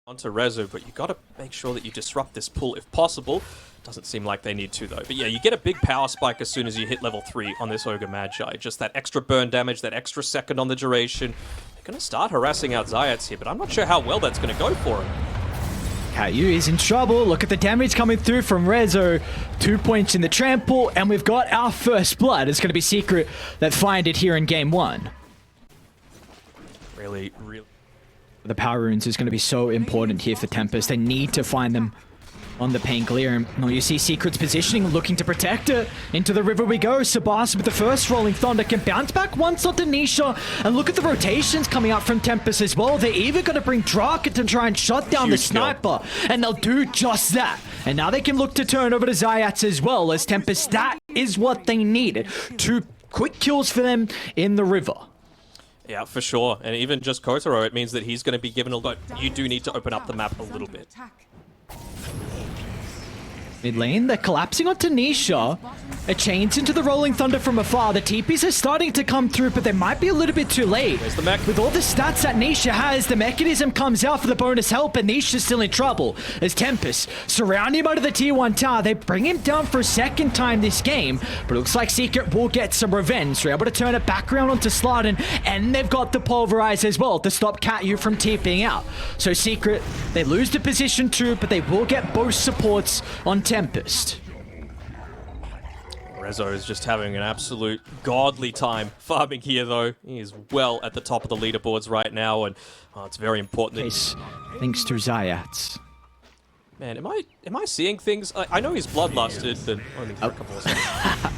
onto Rezo, but you got to make sure that you disrupt this pull if possible. Doesn't seem like they need to, though. But yeah, you get a big power spike as soon as you hit level 3 on this Ogre Magi. Just that extra burn damage, that extra second on the duration. They're going to start harassing out Zayats here, but I'm not sure how well that's going to go for him. KU is in trouble. Look at the damage coming through from Rezo. 2 points in the trample, and we've got our first blood. It's going to be Secret that find it here in game 1. Really. The power runes is going to be so important here for Tempest. They need to find them on the Pangolier. Well, you see Secret's positioning, looking to protect it. Into the river we go. Sabas with the first Rolling Thunder can bounce back once onto Nisha. And look at the rotations coming out from Tempest as well. They're even going to bring Draka to try and shut down the sniper. And they'll do just that. And now they can look to turn over to Zayats as well, as Tempest, that is what they needed. 2 quick kills for them in the river. Yeah, for sure. And even just Kotaro, it means that he's going to be given a lot. You do need to open up the map a little bit. Mid lane, they're collapsing onto Nisha. It chains into the Rolling Thunder from afar. The TPs are starting to come through, but they might be a little bit too late. There's the mech. With all the stats that Nisha has, the mechanism comes out for the bonus help, and Nisha's still in trouble. As Tempest surround him under the tier 1 tower, they bring him down for a second time this game, but it looks like Secret will get some revenge. They're able to turn it back around onto Slardin, and they've got the Pulverize as well to stop KU from TPing out. So Secret, they lose the position too, but they will get both supports on Tempest. Rezo is just having an absolute godly time farming here, though. He is well at the top of the leaderboards right now, and it's very important. Thanks to Zayats. Man, am I seeing things? I know he's bloodlusted, but only for a couple of seconds.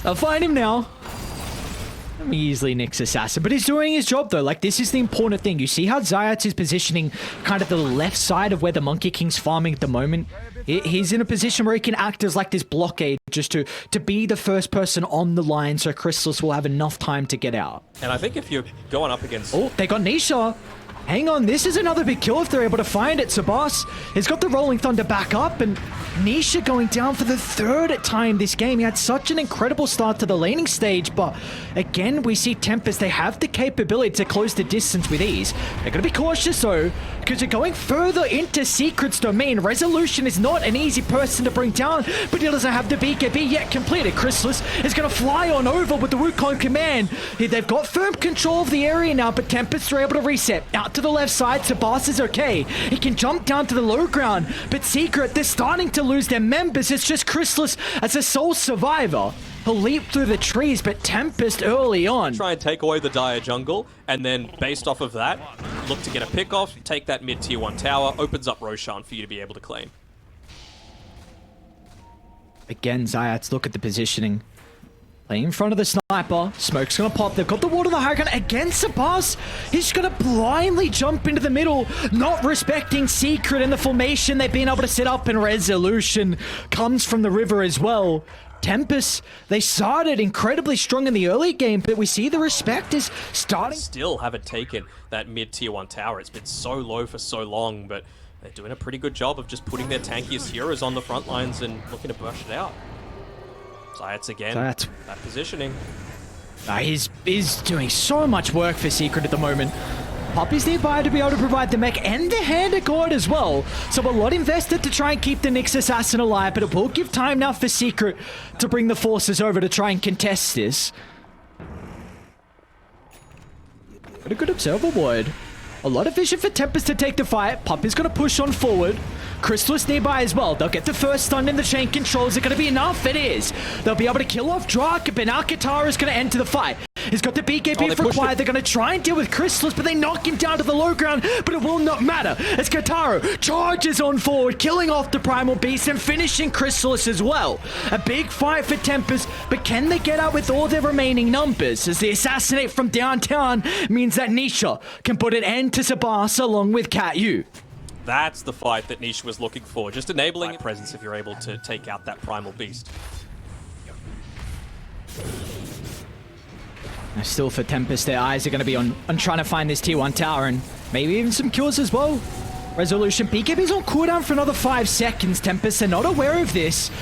I'll find him now. Easily Nyx Assassin, but he's doing his job though. Like, this is the important thing. You see how Zayats is positioning kind of the left side of where the Monkey King's farming at the moment. He's in a position where he can act as like this blockade just to be the first person on the line, so Chrysalis will have enough time to get out. And I think if you're going up against... Oh, they got Nisha. Hang on, this is another big kill if they're able to find it. Sabas has got the Rolling Thunder back up, and Nisha going down for the 3rd time this game. He had such an incredible start to the laning stage, but again, we see Tempest, they have the capability to close the distance with ease. They're going to be cautious though, because they're going further into Secret's domain. Resolution is not an easy person to bring down, but he doesn't have the BKB yet completed. Chrysalis is going to fly on over with the Wukong command. They've got firm control of the area now, but Tempest are able to reset. Out to the left side, Sabas is okay. He can jump down to the low ground, but Secret, they're starting to lose their members. It's just Chrysalis as a sole survivor. He'll leap through the trees, but Tempest early on. Try and take away the dire jungle, and then based off of that, look to get a pick off, take that mid tier 1 tower, opens up Roshan for you to be able to claim. Again, Zayats, look at the positioning. Playing in front of the sniper. Smoke's gonna pop. They've got the ward of the high ground against Sabas. He's gonna blindly jump into the middle, not respecting Secret and the formation they've been able to set up, and Resolution comes from the river as well. Tempest, they started incredibly strong in the early game, but we see the respect is starting. Still haven't taken that mid tier 1 tower. It's been so low for so long, but they're doing a pretty good job of just putting their tankiest heroes on the front lines and looking to brush it out. Zayats again, that positioning. He's doing so much work for Secret at the moment. Poppy's nearby to be able to provide the mech and the Hand of God as well. So a lot invested to try and keep the Nyx Assassin alive, but it will give time now for Secret to bring the forces over to try and contest this. Got a good observer ward. A lot of vision for Tempest to take the fight. Poppy's going to push on forward. Chrysalis nearby as well. They'll get the first stun in the chain control. Is it going to be enough? It is. They'll be able to kill off Draka, but now Katara is going to enter the fight. He's got the BKB if required. They're going to try and deal with Chrysalis, but they knock him down to the low ground, but it will not matter as Katara charges on forward, killing off the Primal Beast and finishing Chrysalis as well. A big fight for Tempest, but can they get out with all their remaining numbers? As the assassinate from downtown means that Nisha can put an end to Sabas along with KU. That's the fight that Nisha was looking for. Just enabling presence if you're able to take out that Primal Beast. Still for Tempest, their eyes are going to be on trying to find this tier 1 tower and maybe even some kills as well. Resolution, BKB's on cooldown for another 5 seconds. Tempest, they're not aware of this.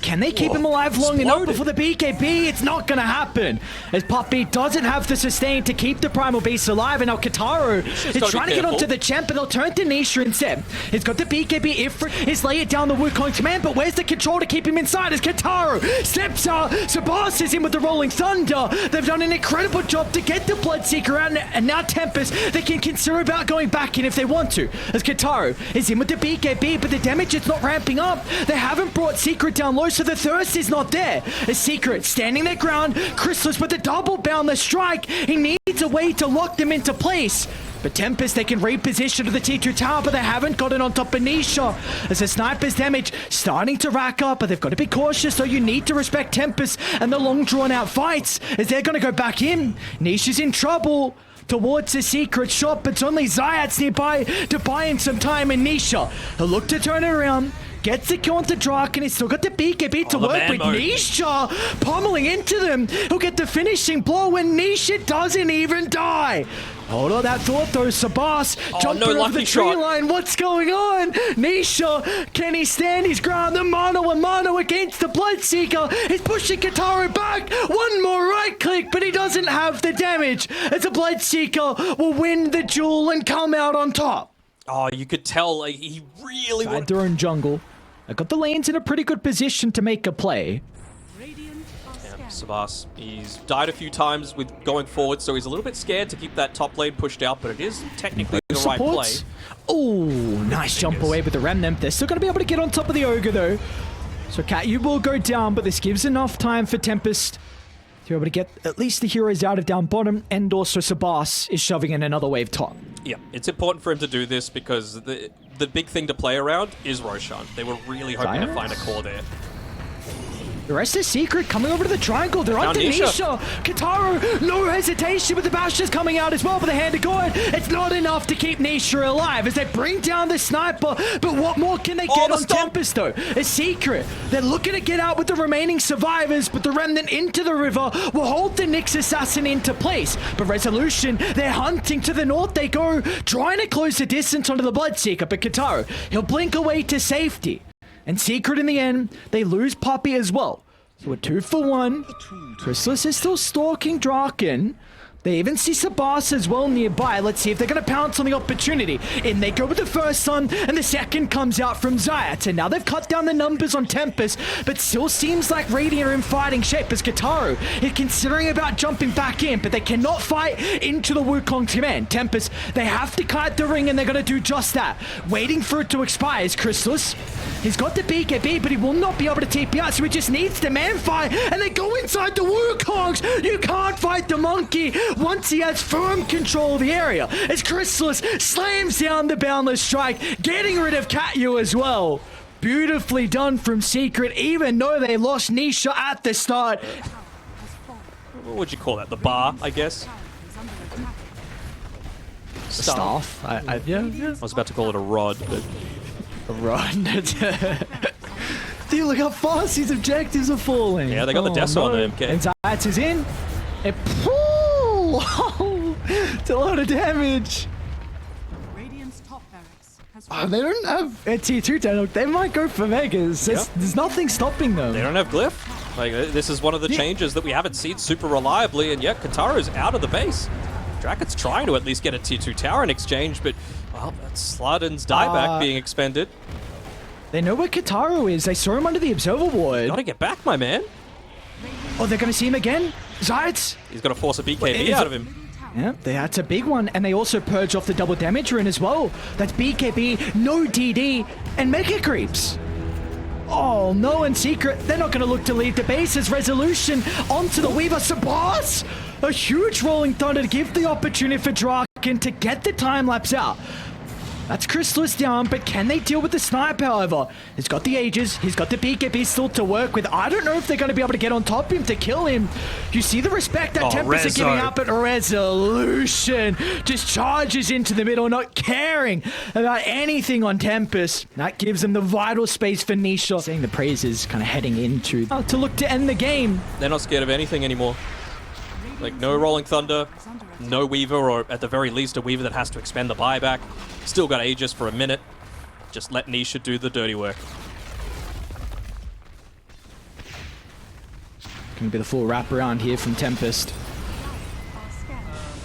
Can they keep him alive long enough before the BKB? It's not going to happen. As Puppey doesn't have the sustain to keep the Primal Beast alive. And now Kataru is trying to get onto the champ, but they'll turn to Nisha instead. He's got the BKB. Ifrit is lay it down the Wukong command, but where's the control to keep him inside? As Kataru steps out. Sabas is in with the Rolling Thunder. They've done an incredible job to get the Bloodseeker out. And now Tempest, they can consider about going back in if they want to. As Kataru is in with the BKB, but the damage is not ramping up. They haven't brought Secret down low, so the thirst is not there. A Secret standing their ground. Chrysalis with the double boundless strike. He needs a way to lock them into place. But Tempest, they can reposition to the T2 tower, but they haven't got it on top of Nisha. As the sniper's damage starting to rack up, but they've got to be cautious, so you need to respect Tempest and the long drawn-out fights as they're going to go back in. Nisha's in trouble towards the Secret shop, but it's only Zayats nearby to buy in some time, and Nisha, he'll look to turn it around. Gets the kill onto Drak, and he's still got the BKB to work with. Nisha pummeling into them. He'll get the finishing blow when Nisha doesn't even die. Hold on that thought though, Sabas jumping over the tree line. What's going on? Nisha, can he stand his ground? The mano against the Bloodseeker. He's pushing Kataru back. One more right click, but he doesn't have the damage. As the Bloodseeker will win the duel and come out on top. Oh, you could tell like, he really wanted their own jungle. I got the lanes in a pretty good position to make a play. Sabas, he's died a few times with going forward, so he's a little bit scared to keep that top lane pushed out, but it is technically the right play. Oh, nice jump away with the Remnant. They're still going to be able to get on top of the Ogre, though. So Cat, will go down, but this gives enough time for Tempest to be able to get at least the heroes out of down bottom, and also Sabas is shoving in another wave top. Yeah, it's important for him to do this because the big thing to play around is Roshan. They were really hoping to find a core there. The rest is Secret coming over to the triangle. They're on to Nisha. Kataru, no hesitation, but the Basher's coming out as well. But the hand of God, it's not enough to keep Nisha alive as they bring down the sniper. But what more can they get on Tempest, though? A Secret. They're looking to get out with the remaining survivors, but the Remnant into the river will hold the Nyx Assassin into place. But Resolution, they're hunting to the north. They go, trying to close the distance onto the Bloodseeker. But Kataru, he'll blink away to safety. And Secret in the end, they lose Puppey as well. So we're 2 for 1. Chrysalis is still stalking Draken. They even see Sabas as well nearby. Let's see if they're going to pounce on the opportunity. In they go with the first Sun, and the second comes out from Zayat. And now they've cut down the numbers on Tempest, but still seems like Radiant are in fighting shape as Kataru is considering about jumping back in, but they cannot fight into the Wukong's command. Tempest, they have to kite the ring, and they're going to do just that. Waiting for it to expire is Chrysalis. He's got the BKB, but he will not be able to TP out, so he just needs the man fight, and they go inside the Wukongs. You can't fight the monkey once he has firm control of the area. As Chrysalis slams down the boundless strike, getting rid of Katyu as well. Beautifully done from Secret, even though they lost Nisha at the start. What would you call that? The bar, I guess? Staff? Yeah. I was about to call it a rod, but... A rod. Dude, look how fast these objectives are falling. Yeah, they got the death on them. And Zayats is in. And it's a lot of damage. Oh, they don't have a T2 down. They might go for Vegas. There's nothing stopping them. They don't have Glyph. Like, this is one of the changes that we haven't seen super reliably, and yet Kataru's out of the base. Draken's trying to at least get a T2 tower in exchange, but, well, that's Sladin's dieback being expended. They know where Kataru is. They saw him under the observer ward. Gotta get back, my man. Oh, they're gonna see him again? Zayats? He's gonna force a BKB out of him. Yeah, that's a big one, and they also purge off the double damage rune as well. That's BKB, no DD, and Mega Creeps. Oh, no, and Secret, they're not going to look to leave the base as Resolution onto the Weaver. Sabas, a huge Rolling Thunder to give the opportunity for Draken to get the time lapse out. That's Chrysalis down, but can they deal with the sniper, however? He's got the Aegis, he's got the BKB still to work with. I don't know if they're going to be able to get on top of him to kill him. You see the respect that Tempest are giving up, but Resolution just charges into the middle, not caring about anything on Tempest. That gives them the vital space for Nisha. Saying the praises kind of heading into to look to end the game. They're not scared of anything anymore. Like, no Rolling Thunder, no Weaver, or at the very least a Weaver that has to expend the buyback. Still got Aegis for a minute. Just let Nisha do the dirty work. Gonna be the full wraparound here from Tempest.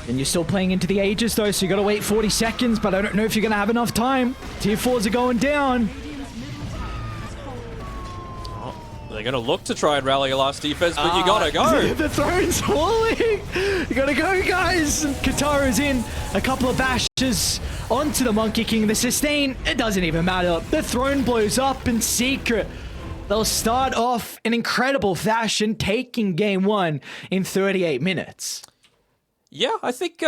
And you're still playing into the ages though, so you gotta wait 40 seconds, but I don't know if you're gonna have enough time. Tier 4s are going down. They're going to look to try and rally a last defense, but you got to go. The throne's falling. You got to go, guys. And Katara's in. A couple of bashes onto the Monkey King. The sustain, it doesn't even matter. The throne blows up in secret. They'll start off in incredible fashion, taking game 1 in 38 minutes. Yeah, I think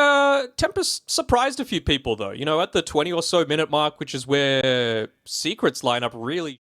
Tempest surprised a few people, though. You know, at the 20 or so minute mark, which is where Secret's lineup really